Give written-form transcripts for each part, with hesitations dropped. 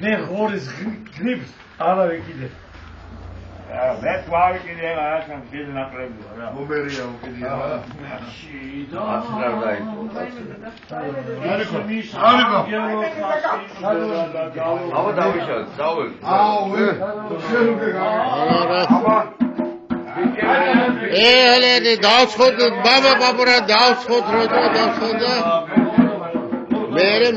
მე ხორის გრიპს არ არის კიდე. მე თვალი კიდე არასან ხილ ნაკლებია რა. მომერია უკიდია. შიდა. აბა დავიშალ, დაუვი. ელე დავსხოთ ბაბა ბაბურა დავსხოთ როდა დავსხოდა მერე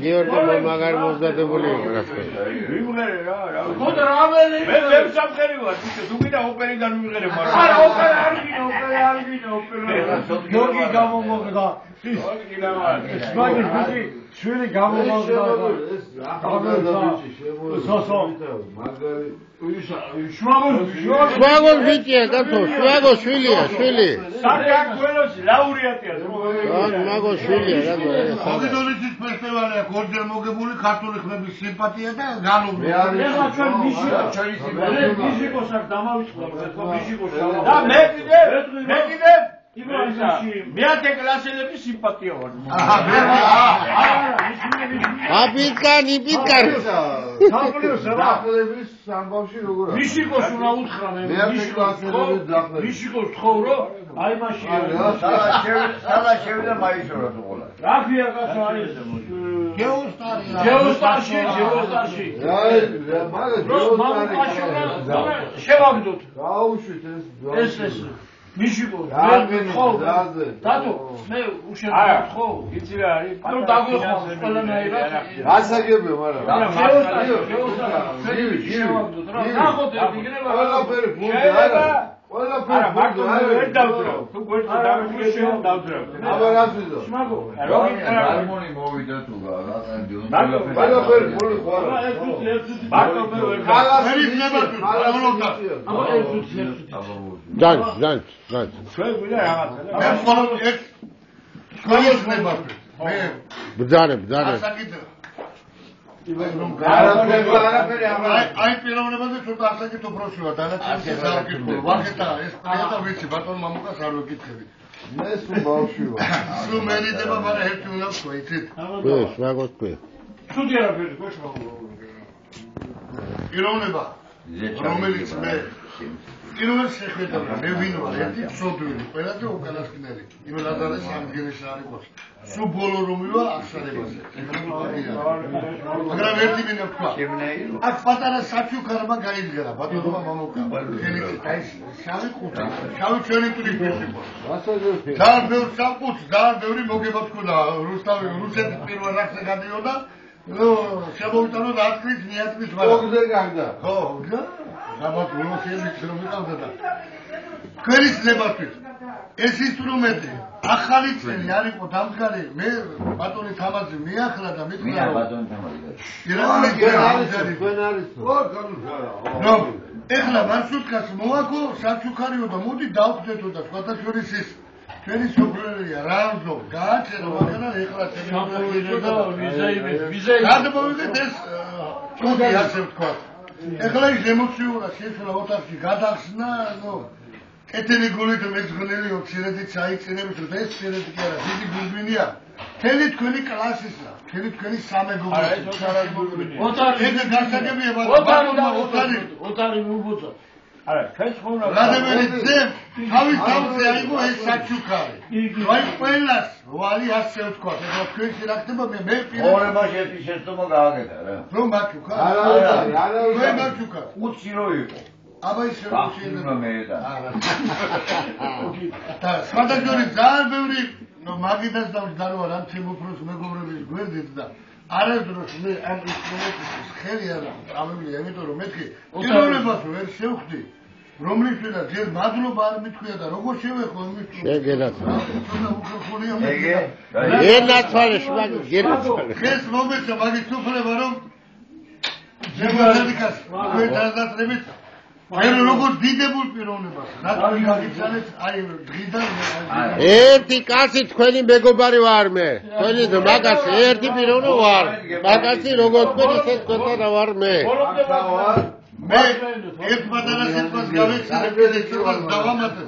გიორგა მაგარი მოსდადებული იყო. ხოდა რამელი მე სამხერი ვარ, თუ გინდა ოპერიდან ვიღერე, მაგრამ არა ოპერა არ გინდა ოპერა. გიორგი გამომოგდა. სვაგი შვილი გამომოგდა. შვაგოს ბიჭია კაცო, შვაგო შვილია, შვილი. საქართველოს ლაურეატია. მაგო შვილია კაცო. მოგიდოლიცის ფესტივალია, გორჯერ მოგებული ქართული ხმების სიმპათია და გალობი. ეხლა ჩვენ მიშიკოს აქ დამავიწყდა, მიშიკოს და მე კიდე მეათე კლასელების სიმპათია ვარ. აპიტკანი. დახლების სამბავში როგორ არის? მიშიკოს უნდა უთხრა მე. მიშიკოს თხოვრო, აი მაშინ. სადა შევიდა მაისურა თუ ყოლა. რა ქვია კაცო არის? გეოსტარში. აი, მაგრამ შევაგდოთ. გაუშვით ეს. მიშიკო დადო მე უშედეგო ხო იცი რა არის ნუ დაგვიხო ყველანაირად გასაგებია მაგრამ ყველაფერი ფუნდი არა ყველაფერი ფუნდი ვერ დავძრავ თუ გვერდზე დამეშეო დავძრავ აბა გასვიდო შმაგო ჰარმონი მოვიდა თუ ყველაფერი ფუნდი ხო არა ჯან ჩვენ გვიდა რაღაცა მე მხოლოდ ეს სკოლის ნებართვი მე ბძანე აი პიროვნებაზე ცოტა ასაკით უფროსი ვარ დანარჩენი საუკეთო ვაკეთა ეს პრიადა ვიცი ბატონ მამუკას არ ვეკითხები მე სულ ბავშვი ვარ სულ მერიდება მაგრამ ერთი უნდა თქვა იცით შმაგოს თქვი ცუდი არაფერი ხო შმაგო პიროვნება რომელიც მე პირველ შეხედავ მე ვინ ვარ ერთი ცოდვილი ყველაზე უკანასკნელი იმ ლაზარეს სამგერეში არ იყოს სულ ბოლო რომივა აღსარებაზე მაგრამ ერთი მინდა ვთქვა აქ პატარა საჩუქარმა გაიძღერა ბატონობა მამუკა ხელით აი შავი ყუთი შავი ჩვენი ტვირის იყო ძალიან ბევრი სამყუთი ძალიან ბევრი მოგება თქოდა რუსეთის პირველ რახზე გადიოდა შემოვიტანო დათქმის მიათქმის მოგზე გაგდა ხო საბათ რუსეთის რომ ვიყავდა და ქერის ნებართვით ეს ინსტრუმენტი ახალი წელი არ იყო დამდგარი მე ბატონი თამაზი მიახლა და მithla ბატონი თამაზი რომ ეხლა მარშრუტკას მოვაგო საჩუქარიო და მოდი დავხდეთო და სხვათა შორის ის ჩვენი სოფლერია რამზო გააჩერა მაგრამ ეხლა ვიზაი გადმოვიდეთ ეს კოდი ასე ვთქვა ეხლა ის ემოციურად შეცვლა ოთახში გადახსნა ნუ კეთილი გულით მეძღნელი ოქცირედით საიწინებით რომ ეს ცირედი კი არა დიდი გულბინია თელი თქვენი კლასისა თელი თქვენი სამეგობრო არა ეს ოთარი გულბინია ოთარი გასაგებია ოთარი მუბოცა არა ჩვენ ხონა რადემელი ძე თავის თავზე აიღო ეს საჩუქარი აი ყველას ვალი ასე ვთქვა ეხლა თქვენში რა ხდება მე ორება შეწმო გააკეთა რა რომ მაჩუქა არა მე მაჩუქა უცი რო იყო აბა ისე შეიძლება მე და და სხვადასხვა ძალიან ბევრი მაგიდას დავდარო რა თემოფროს მეგობრების გვერდით და არასდროს მე ამ ინსტრუმენტის ხელი არ ამბობდი ამიტომ რომ მეთქი პიროვნებას ვერ შევხვდი რომლისთვისაც ჯერ მადლობა არ მithქვია და როგორ შევეხო იმის შეგენაცვალე ეგე გენაცვალე შმაგო გენაცვალე ეს მომენტა მაგის უფლება რომ ზემოდადიკას თქვენ დაზატრებით აი როგორ დიდებულ პიროვნებას რატომ გაგიცანეთ აი დღიდან ერთი კაცი თქვენი მეგობარი ვარ მე თქვენი მაგასი ერთი პიროვნო ვარ მაგასი როგორ თქვენ ისე თქვენთან ვარ მე მე ერთ პატარა სიტყვას გავეცადე ეს დავამატე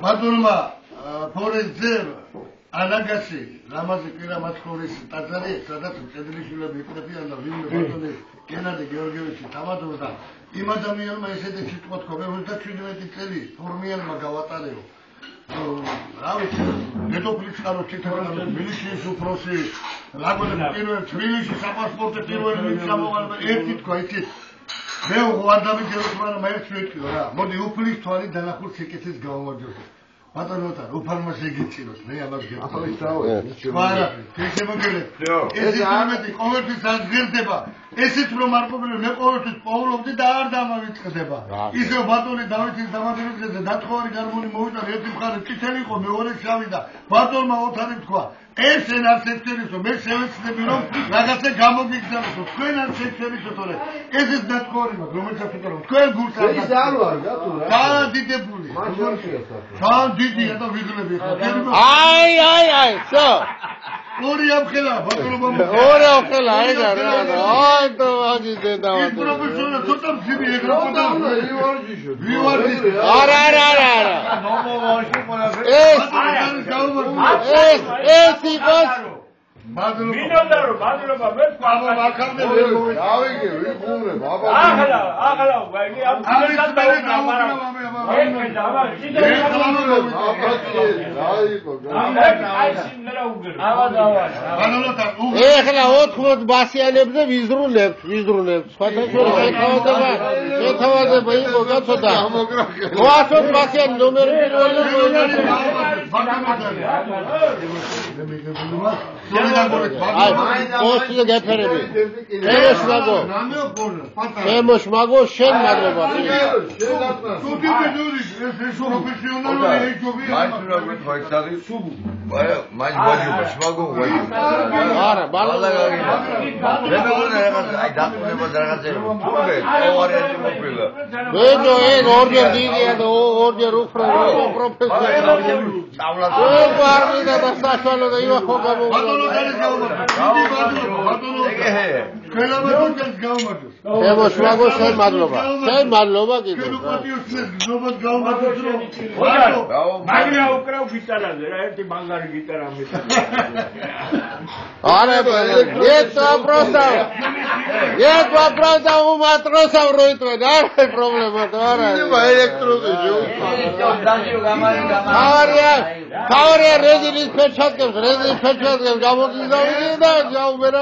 ბატონმა ფორეზერ ანაგასი რამაზი პირა მაცხოვრის ტაძარი სადაც კედლიშვილები იყრებიან და ვინმე ბატონი გენადი გეორგიევიჩი თავადობდა იმ ადამიანმა ესეთი სიტყვა თქვა მე 27 წელი ფორმიანმა გავატარეო რა ვიცი დედოფლის ხაროს თითქოს თბილისის უფროსი ლაგოდები პირველ თბილისში საპასპორტო პირველ მიცამოვალ ერთი თქვა იცით მე ვარ დამიჯეროს მაგრამ ერთ ვეთქიო რა მოდი უფლის თვალი დანახულ სიკეთის გავამარჯვო ბატონოთა უფალმა შეგიწიროს მე ამას გეტყვი ვარა შეშემოგელეთ ეს ინსტრუმენტი ყოველთვის აღგერდება ესეც რომ არ ყოფილა მე ყოველთვის პოულობდი და არ დამავიწყდება ისევ ბატონი დავითის დამატების დღეზე დათხოვარი გარმონი მოვიდა ერთი მხარე წითელი იყო მეორე შავი და ბატონმა ოთარი თქვა ეს არ შეცდენისო მე შევეცდები რომ რაღაცა გამოგიგზავნო თქვენ არ შეცდენისო თორე ესეც დათხოვარი მაქვს რომელსაც ვიტყვი თქვენ გულს არ ის არ ვარ გატო რა დაადიდებული ძალიან დიდია და ვიღლები ხარ აი შო ორი ამხელა ბატონობა ორი ამხელა ეგა რა აი то აგიდე და ის პროფესიონალი ცოტა მძიმე ეგრე ხოდა ვივარჯიშო არა ნომოვაში ყველაფერი ეს იყოს მინონდარო მადლობა მე თქვა მაქამდე დავიგე ვიყურებ აბა ახლა ვაი ამ თვითონ დაუბრა მაგრამ ეხლა ეხლა 80 ბასიანებზე ვიზრუნებთ შეთავაზება იყო გაცოდა 80 ბასიანი ნომერი პირველი პოსტზე გაფერები ემოშ მაგო შენ მადლობა არა ბალადა ბეჯო ეგ ორჯერ დიდია და ორჯერ უფრო პროფესიონალი ვარდიდა და საშუალო და ივა ხო ემოშ მაგო შენ მადლობა კიდე მაგრამ უკრავ გიტარაზე რა ერთი ბანგარი გიტარა მეტად არა это просто у матросов ройтвен არა პრობლემა არა ელექტროზე ქავრია რეზინის ფერჩატკებს გამოგიზავდი და ჯაუბერა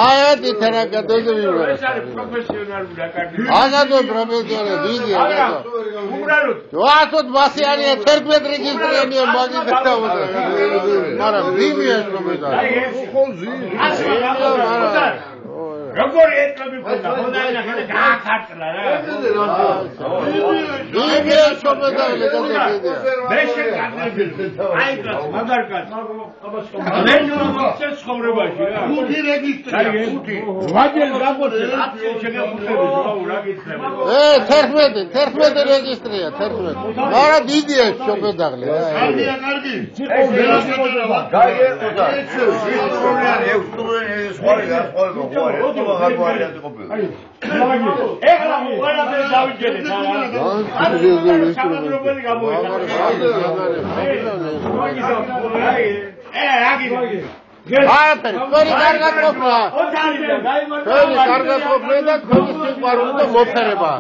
აი თერაკადოზე ვიყო ეს არის პროფესიონალური აკადემია აგადო პროფესიონალი დიდია უბრალოდ 800 ბასიანია 11 რეგისტრიანია მაგის დაუბრა მაგრამ ვიმია პროფესიონალი როგორი ეტლები ხოდა ხოდაინა ხელი გაახარწლა რა ვიმია პროფესიონალი მე შეგაგები აი კაც მაგარკაც მე ნორმალს ცხოვრებაში რა ხუთი რეგისტრია ხუთი ვაჯერ გაგოცე აფშე შეგეხუთები რა გიქნება 11 რეგისტრია 11 მაგრამ დიდია შობედაღლი რა კარგია კარგი ეხლა ყველაფერი დავიჯერეთ სამადრობელი სიყვარული და მოფერება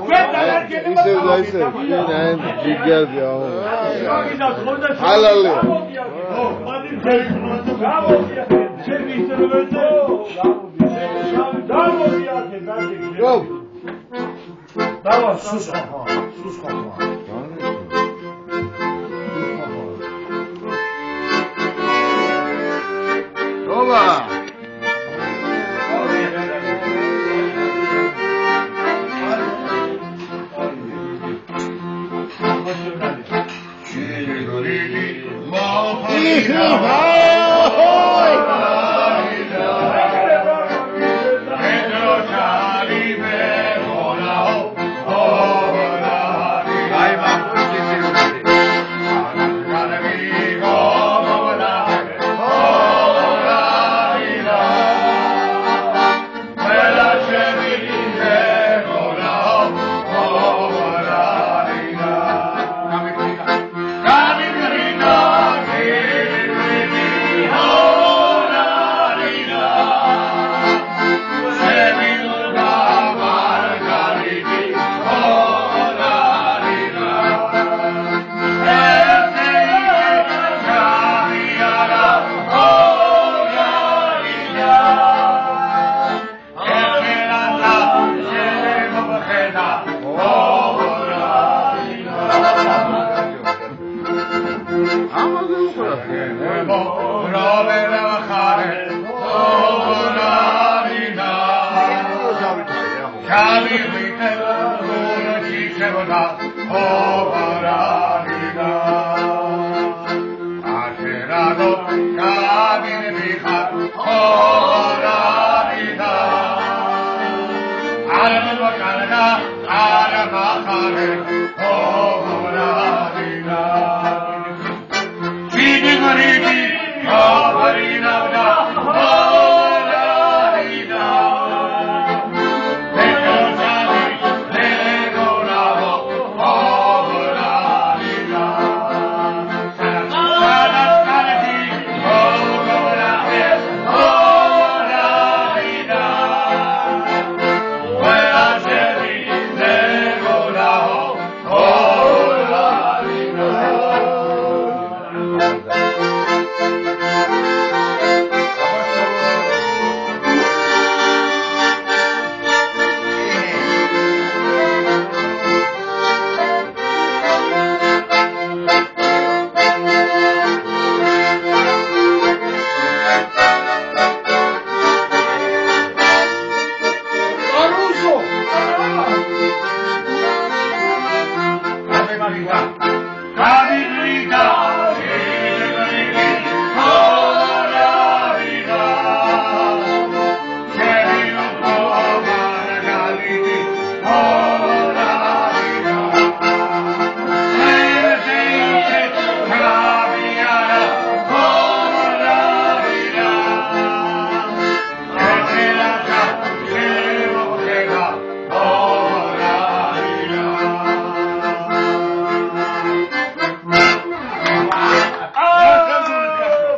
ვარ